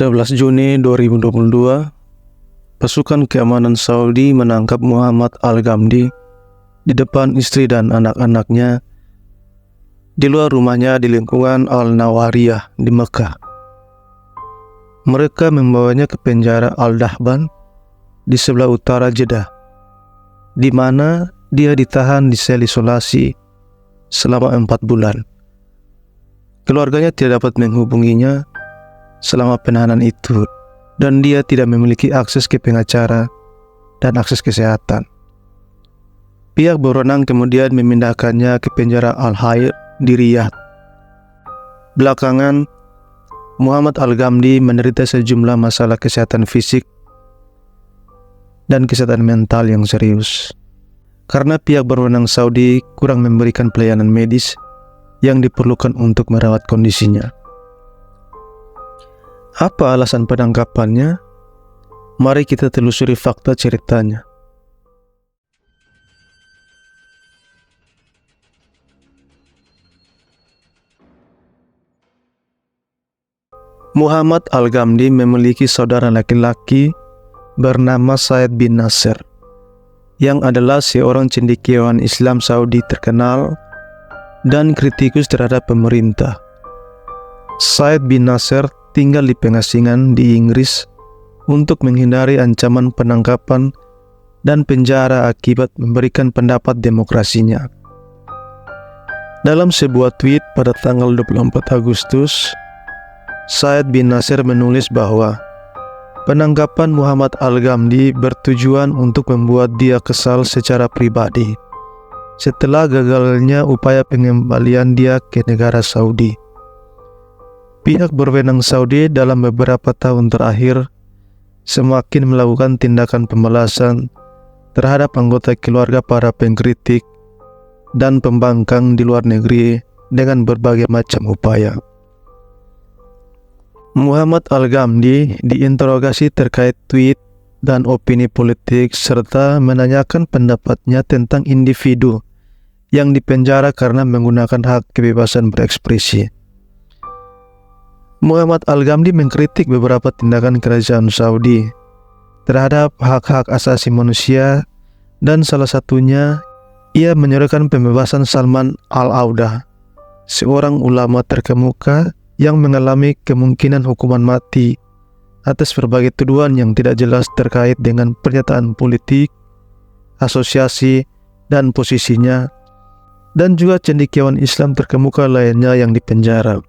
11 Juni 2022, pasukan keamanan Saudi menangkap Muhammad Al-Ghamdi di depan istri dan anak-anaknya di luar rumahnya di lingkungan Al-Nawariyah di Mekah. Mereka membawanya ke penjara Al-Dahban di sebelah utara Jeddah, di mana dia ditahan di sel isolasi selama 4 bulan. Keluarganya tidak dapat menghubunginya selama penahanan itu, dan dia tidak memiliki akses ke pengacara dan akses kesehatan. Pihak berwenang kemudian memindahkannya ke penjara Al-Hayr di Riyadh. Belakangan, Muhammad Al-Ghamdi menderita sejumlah masalah kesehatan fisik dan kesehatan mental yang serius, karena pihak berwenang Saudi kurang memberikan pelayanan medis yang diperlukan untuk merawat kondisinya. Apa alasan penangkapannya? Mari kita telusuri fakta ceritanya. Muhammad Al-Ghamdi memiliki saudara laki-laki bernama Said bin Nasser, yang adalah seorang cendekiawan Islam Saudi terkenal dan kritikus terhadap pemerintah. Said bin Nasser tinggal di pengasingan di Inggris untuk menghindari ancaman penangkapan dan penjara akibat memberikan pendapat demokrasinya. Dalam sebuah tweet pada tanggal 24 Agustus, Said bin Nasser menulis bahwa penangkapan Muhammad Al-Ghamdi bertujuan untuk membuat dia kesal secara pribadi setelah gagalnya upaya pengembalian dia ke negara Saudi. Pihak berwenang Saudi dalam beberapa tahun terakhir semakin melakukan tindakan pembalasan terhadap anggota keluarga para pengkritik dan pembangkang di luar negeri dengan berbagai macam upaya. Muhammad Al-Ghamdi diinterogasi terkait tweet dan opini politik serta menanyakan pendapatnya tentang individu yang dipenjara karena menggunakan hak kebebasan berekspresi. Muhammad Al-Ghamdi mengkritik beberapa tindakan kerajaan Saudi terhadap hak-hak asasi manusia, dan salah satunya ia menyerukan pembebasan Salman Al-Auda, seorang ulama terkemuka yang mengalami kemungkinan hukuman mati atas berbagai tuduhan yang tidak jelas terkait dengan pernyataan politik, asosiasi, dan posisinya, dan juga cendekiawan Islam terkemuka lainnya yang dipenjara.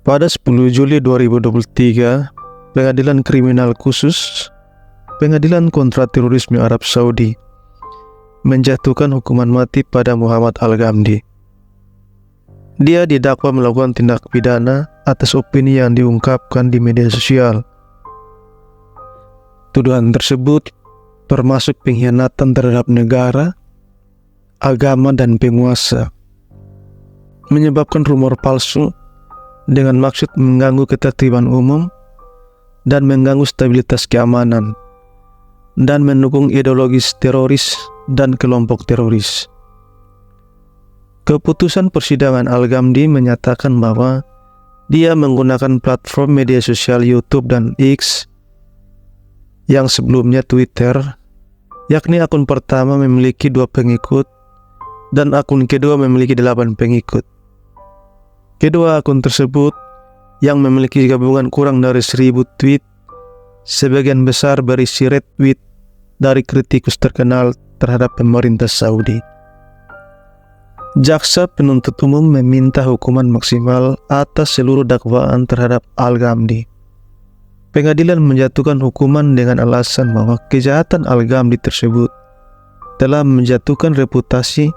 Pada 10 Juli 2023, Pengadilan Kriminal Khusus, Pengadilan Kontraterorisme Arab Saudi, menjatuhkan hukuman mati pada Muhammad Al-Ghamdi. Dia didakwa melakukan tindak pidana atas opini yang diungkapkan di media sosial. Tuduhan tersebut termasuk pengkhianatan terhadap negara, agama, dan penguasa, menyebabkan rumor palsu dengan maksud mengganggu ketertiban umum dan mengganggu stabilitas keamanan, dan mendukung ideologis teroris dan kelompok teroris. Keputusan persidangan Al-Ghamdi menyatakan bahwa dia menggunakan platform media sosial YouTube dan X yang sebelumnya Twitter, yakni akun pertama memiliki 2 pengikut dan akun kedua memiliki 8 pengikut. Kedua akun tersebut yang memiliki gabungan kurang dari 1000 tweet, sebagian besar berisi retweet dari kritikus terkenal terhadap pemerintah Saudi. Jaksa penuntut umum meminta hukuman maksimal atas seluruh dakwaan terhadap Al-Ghamdi. Pengadilan menjatuhkan hukuman dengan alasan bahwa kejahatan Al-Ghamdi tersebut telah menjatuhkan reputasi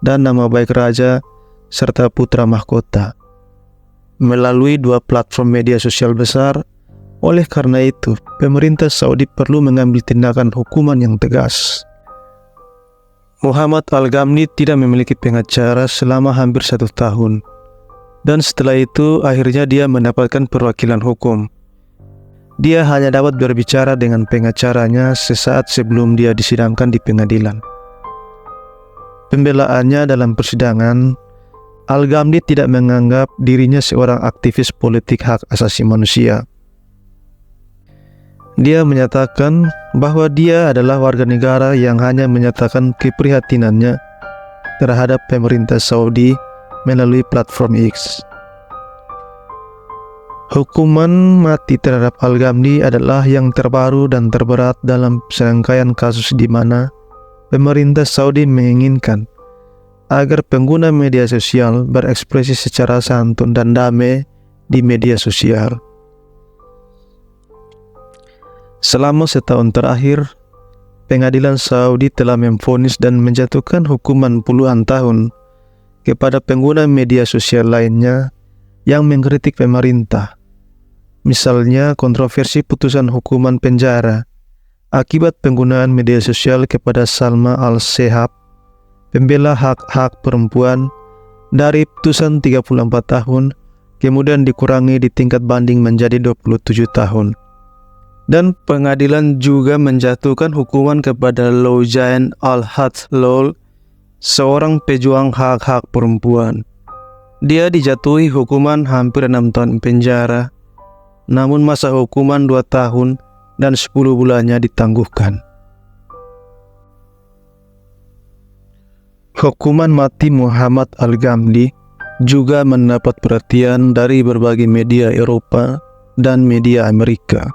dan nama baik raja serta putra mahkota melalui 2 platform media sosial besar. Oleh karena itu, pemerintah Saudi perlu mengambil tindakan hukuman yang tegas. Muhammad Al-Ghamdi tidak memiliki pengacara selama hampir 1 tahun, dan setelah itu akhirnya dia mendapatkan perwakilan hukum. Dia hanya dapat berbicara dengan pengacaranya sesaat sebelum dia disidangkan di pengadilan. Pembelaannya dalam persidangan Al-Ghamdi tidak menganggap dirinya seorang aktivis politik hak asasi manusia. Dia menyatakan bahwa dia adalah warga negara yang hanya menyatakan keprihatinannya terhadap pemerintah Saudi melalui platform X. Hukuman mati terhadap Al-Ghamdi adalah yang terbaru dan terberat dalam serangkaian kasus di mana pemerintah Saudi menginginkan agar pengguna media sosial berekspresi secara santun dan damai di media sosial. Selama setahun terakhir, pengadilan Saudi telah memvonis dan menjatuhkan hukuman puluhan tahun kepada pengguna media sosial lainnya yang mengkritik pemerintah. Misalnya kontroversi putusan hukuman penjara akibat penggunaan media sosial kepada Salma Al-Shehab, pembela hak-hak perempuan, dari putusan 34 tahun kemudian dikurangi di tingkat banding menjadi 27 tahun. Dan pengadilan juga menjatuhkan hukuman kepada Loujain Al-Hathloul, seorang pejuang hak-hak perempuan. Dia dijatuhi hukuman hampir 6 tahun penjara, namun masa hukuman 2 tahun dan 10 bulannya ditangguhkan. Hukuman mati Muhammad Al-Ghamdi juga mendapat perhatian dari berbagai media Eropa dan media Amerika.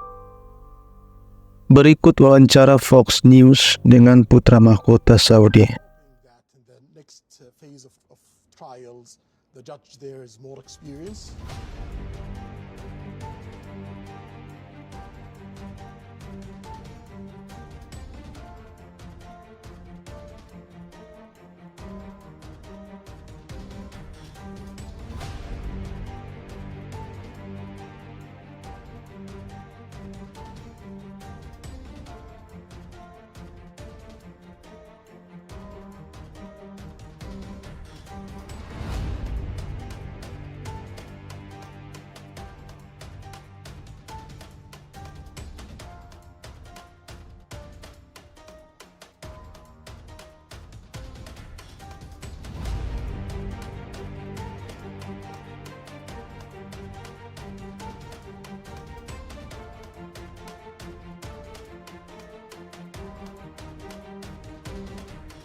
Berikut wawancara Fox News dengan putra mahkota Saudi.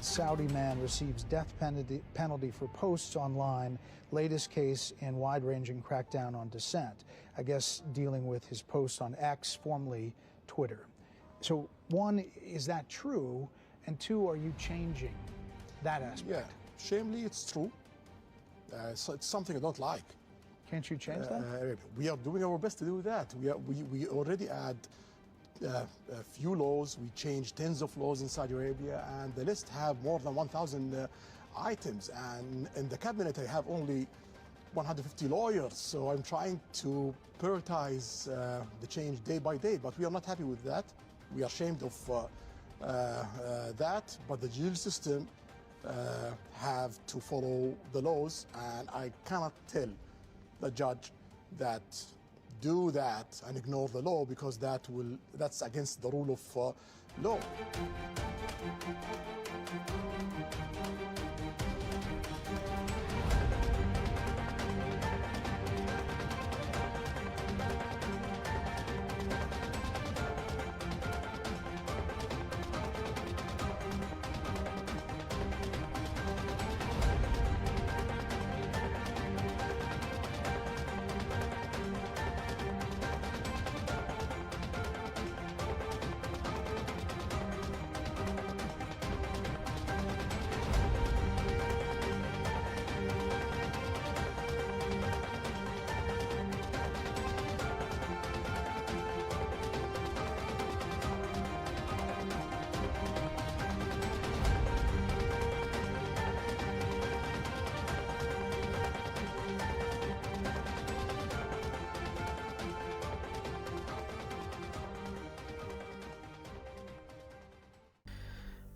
Saudi man receives death penalty for posts online. Latest case in wide-ranging crackdown on dissent. I guess dealing with his posts on X, formerly Twitter. So one, is that true? And two, are you changing that aspect? Yeah, shamefully it's true. So it's something I don't like. Can't you change that? We are doing our best to do that. We already add a few laws. We changed tens of laws in Saudi Arabia, and the list have more than 1,000 items. And in the cabinet, I have only 150 lawyers. So I'm trying to prioritize the change day by day. But we are not happy with that. We are ashamed of that. But the judicial system have to follow the laws, and I cannot tell the judge that do that and ignore the law, because that's against the rule of law.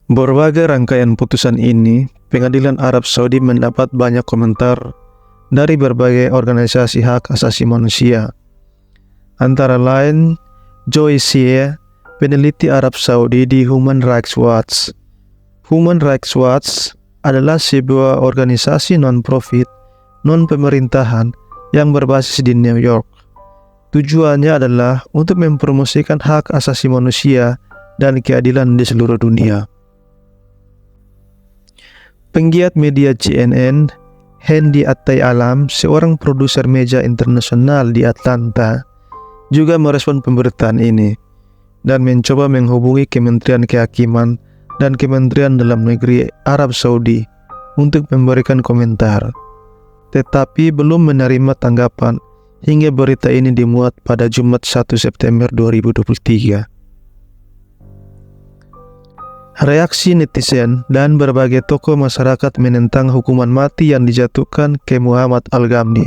Berbagai rangkaian putusan ini, Pengadilan Arab Saudi mendapat banyak komentar dari berbagai organisasi hak asasi manusia. Antara lain, Joy Sia, peneliti Arab Saudi di Human Rights Watch. Human Rights Watch adalah sebuah organisasi non-profit non-pemerintahan yang berbasis di New York. Tujuannya adalah untuk mempromosikan hak asasi manusia dan keadilan di seluruh dunia. Penggiat media CNN, Hendy Attai Alam, seorang produser media internasional di Atlanta, juga merespon pemberitaan ini dan mencoba menghubungi Kementerian Kehakiman dan Kementerian Dalam Negeri Arab Saudi untuk memberikan komentar, tetapi belum menerima tanggapan hingga berita ini dimuat pada Jumat 1 September 2023. Reaksi netizen dan berbagai tokoh masyarakat menentang hukuman mati yang dijatuhkan ke Muhammad Al-Ghamdi.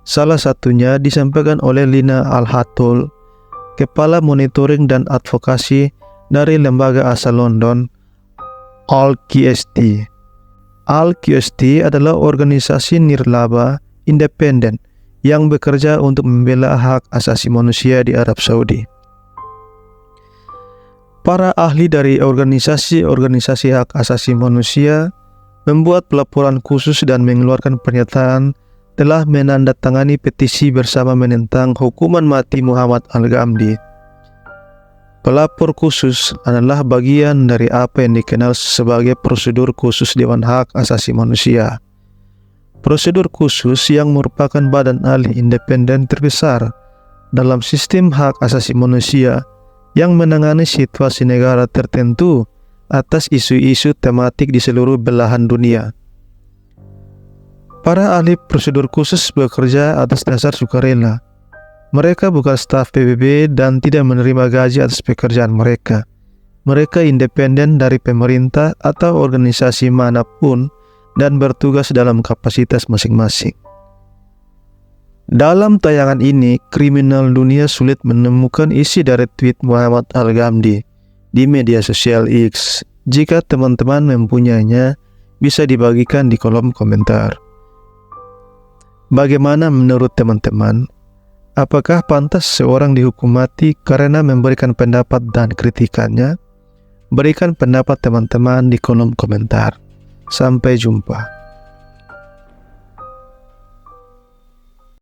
Salah satunya disampaikan oleh Lina Al-Hatul, Kepala Monitoring dan Advokasi dari lembaga asal London, Al-QST. Al-QST adalah organisasi nirlaba independen yang bekerja untuk membela hak asasi manusia di Arab Saudi. Para ahli dari organisasi-organisasi hak asasi manusia membuat pelaporan khusus dan mengeluarkan pernyataan telah menandatangani petisi bersama menentang hukuman mati Muhammad Al-Ghamdi. Pelapor khusus adalah bagian dari apa yang dikenal sebagai prosedur khusus Dewan Hak Asasi Manusia. Prosedur khusus yang merupakan badan ahli independen terbesar dalam sistem hak asasi manusia yang menangani situasi negara tertentu atas isu-isu tematik di seluruh belahan dunia. Para ahli prosedur khusus bekerja atas dasar sukarela. Mereka bukan staf PBB dan tidak menerima gaji atas pekerjaan mereka. Mereka independen dari pemerintah atau organisasi manapun dan bertugas dalam kapasitas masing-masing. Dalam tayangan ini, kriminal dunia sulit menemukan isi dari tweet Muhammad Al-Ghamdi di media sosial X. Jika teman-teman mempunyainya, bisa dibagikan di kolom komentar. Bagaimana menurut teman-teman? Apakah pantas seorang dihukum mati karena memberikan pendapat dan kritikannya? Berikan pendapat teman-teman di kolom komentar. Sampai jumpa.